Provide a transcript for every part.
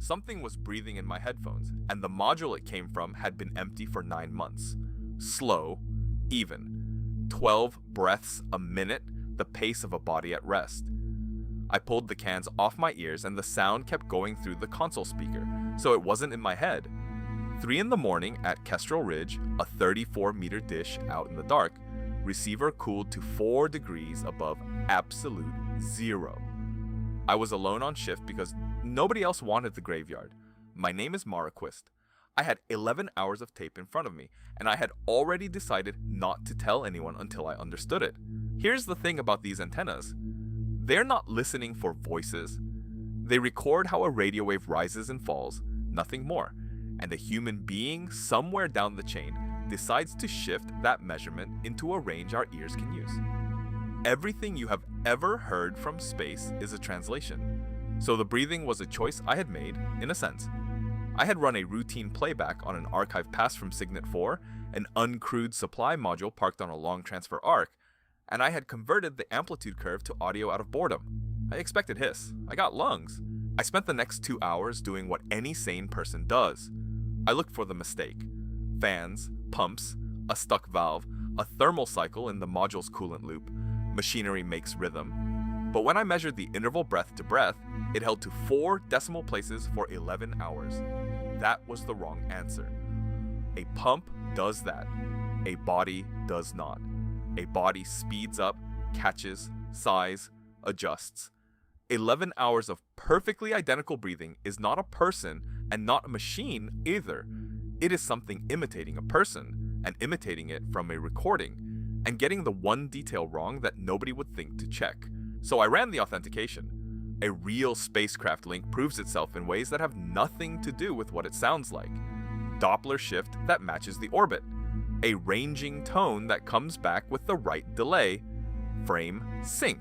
Something was breathing in my headphones, and the module it came from had been empty for 9 months. Slow, even. 12 breaths a minute, the pace of a body at rest. I pulled the cans off my ears and the sound kept going through the console speaker, so it wasn't in my head. 3 in the morning at Kestrel Ridge, a 34-meter dish out in the dark, receiver cooled to 4 degrees above absolute zero. I was alone on shift because nobody else wanted the graveyard. My name is Maraquist. I had 11 hours of tape in front of me, and I had already decided not to tell anyone until I understood it. Here's the thing about these antennas. They're not listening for voices. They record how a radio wave rises and falls, nothing more, and a human being somewhere down the chain decides to shift that measurement into a range our ears can use. Everything you have ever heard from space is a translation. So the breathing was a choice I had made, in a sense. I had run a routine playback on an archive pass from Signet 4, an uncrewed supply module parked on a long transfer arc, and I had converted the amplitude curve to audio out of boredom. I expected hiss. I got lungs. I spent the next 2 hours doing what any sane person does. I looked for the mistake. Fans, pumps, a stuck valve, a thermal cycle in the module's coolant loop. Machinery makes rhythm. But when I measured the interval breath to breath, it held to 4 decimal places for 11 hours. That was the wrong answer. A pump does that. A body does not. A body speeds up, catches, sighs, adjusts. 11 hours of perfectly identical breathing is not a person and not a machine either. It is something imitating a person and imitating it from a recording and getting the one detail wrong that nobody would think to check. So I ran the authentication. A real spacecraft link proves itself in ways that have nothing to do with what it sounds like. Doppler shift that matches the orbit. A ranging tone that comes back with the right delay. Frame sync.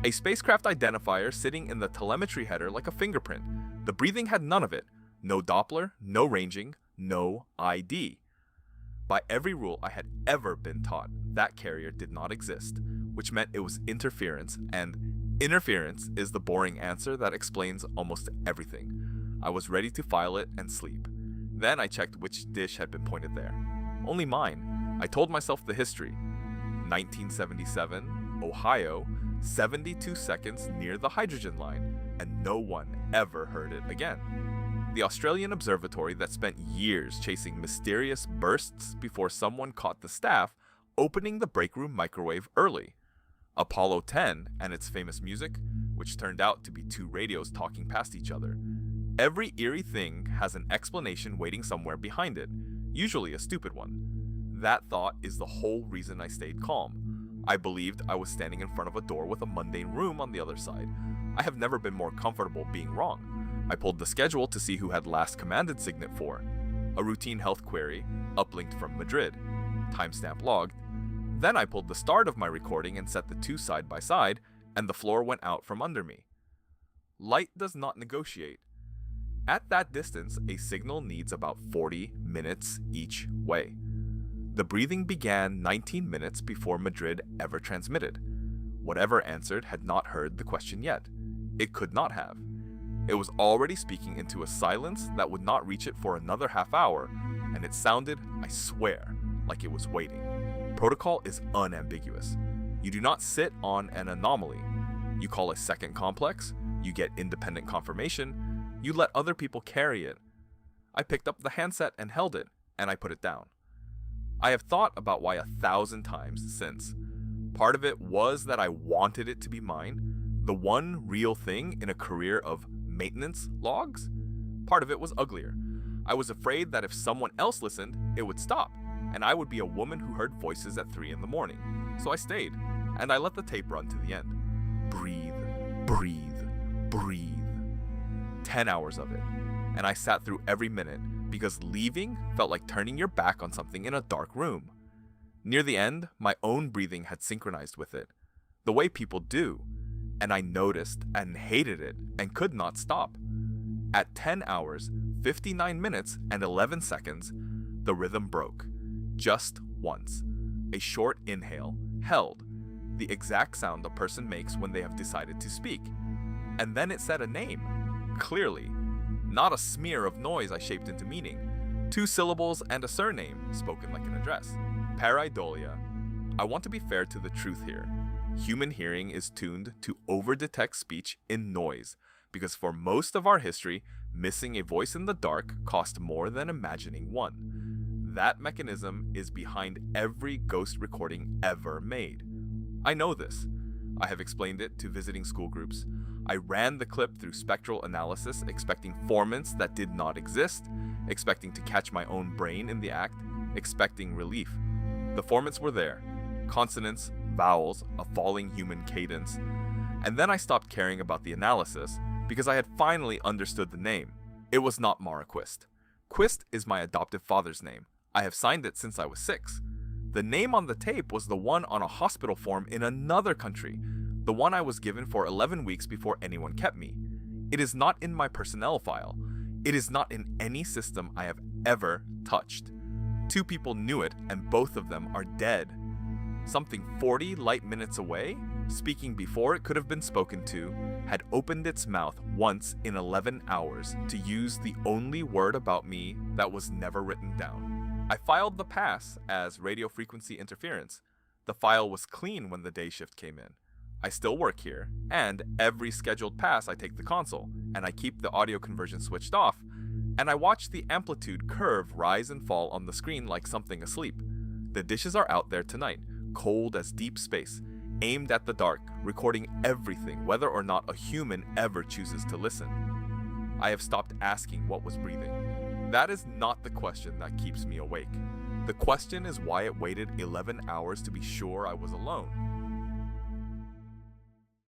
A spacecraft identifier sitting in the telemetry header like a fingerprint. The breathing had none of it. No Doppler, no ranging, no ID. By every rule I had ever been taught, that carrier did not exist, which meant it was interference, and interference is the boring answer that explains almost everything. I was ready to file it and sleep. Then I checked which dish had been pointed there. Only mine. I told myself the history. 1977, Ohio, 72 seconds near the hydrogen line, and no one ever heard it again. The Australian observatory that spent years chasing mysterious bursts before someone caught the staff opening the break room microwave early. Apollo 10 and its famous music, which turned out to be 2 radios talking past each other. Every eerie thing has an explanation waiting somewhere behind it, usually a stupid one. That thought is the whole reason I stayed calm. I believed I was standing in front of a door with a mundane room on the other side. I have never been more comfortable being wrong. I pulled the schedule to see who had last commanded Signet 4. A routine health query, uplinked from Madrid. Timestamp logged. Then I pulled the start of my recording and set the 2 side by side, and the floor went out from under me. Light does not negotiate. At that distance, a signal needs about 40 minutes each way. The breathing began 19 minutes before Madrid ever transmitted. Whatever answered had not heard the question yet. It could not have. It was already speaking into a silence that would not reach it for another half hour, and it sounded, I swear, like it was waiting. Protocol is unambiguous. You do not sit on an anomaly. You call a second complex, you get independent confirmation, you let other people carry it. I picked up the handset and held it, and I put it down. I have thought about why 1,000 times since. Part of it was that I wanted it to be mine, the one real thing in a career of maintenance logs. Part of it was uglier. I was afraid that if someone else listened, it would stop, and I would be a woman who heard voices at 3 in the morning. So I stayed, and I let the tape run to the end. Breathe, breathe, breathe. 10 hours of it, and I sat through every minute, because leaving felt like turning your back on something in a dark room. Near the end, my own breathing had synchronized with it, the way people do, and I noticed and hated it and could not stop. At 10 hours, 59 minutes, and 11 seconds, the rhythm broke. Just once. A short inhale, held, the exact sound a person makes when they have decided to speak. And then it said a name, clearly. not a smear of noise I shaped into meaning. 2 syllables and a surname, spoken like an address. Pareidolia. I want to be fair to the truth here. Human hearing is tuned to over-detect speech in noise, because for most of our history, missing a voice in the dark cost more than imagining one. That mechanism is behind every ghost recording ever made. I know this. I have explained it to visiting school groups. I ran the clip through spectral analysis, expecting formants that did not exist, expecting to catch my own brain in the act, expecting relief. The formants were there. Consonants, vowels, a falling human cadence. And then I stopped caring about the analysis because I had finally understood the name. It was not Mara Quist. Quist is my adoptive father's name. I have signed it since I was 6. The name on the tape was the one on a hospital form in another country, the one I was given for 11 weeks before anyone kept me. It is not in my personnel file. It is not in any system I have ever touched. 2 people knew it, and both of them are dead. Something 40 light minutes away, speaking before it could have been spoken to, had opened its mouth once in 11 hours to use the only word about me that was never written down. I filed the pass as radio frequency interference. The file was clean when the day shift came in. I still work here, and every scheduled pass I take the console, and I keep the audio conversion switched off, and I watch the amplitude curve rise and fall on the screen like something asleep. The dishes are out there tonight, cold as deep space, aimed at the dark, recording everything, whether or not a human ever chooses to listen. I have stopped asking what was breathing. That is not the question that keeps me awake. The question is why it waited 11 hours to be sure I was alone.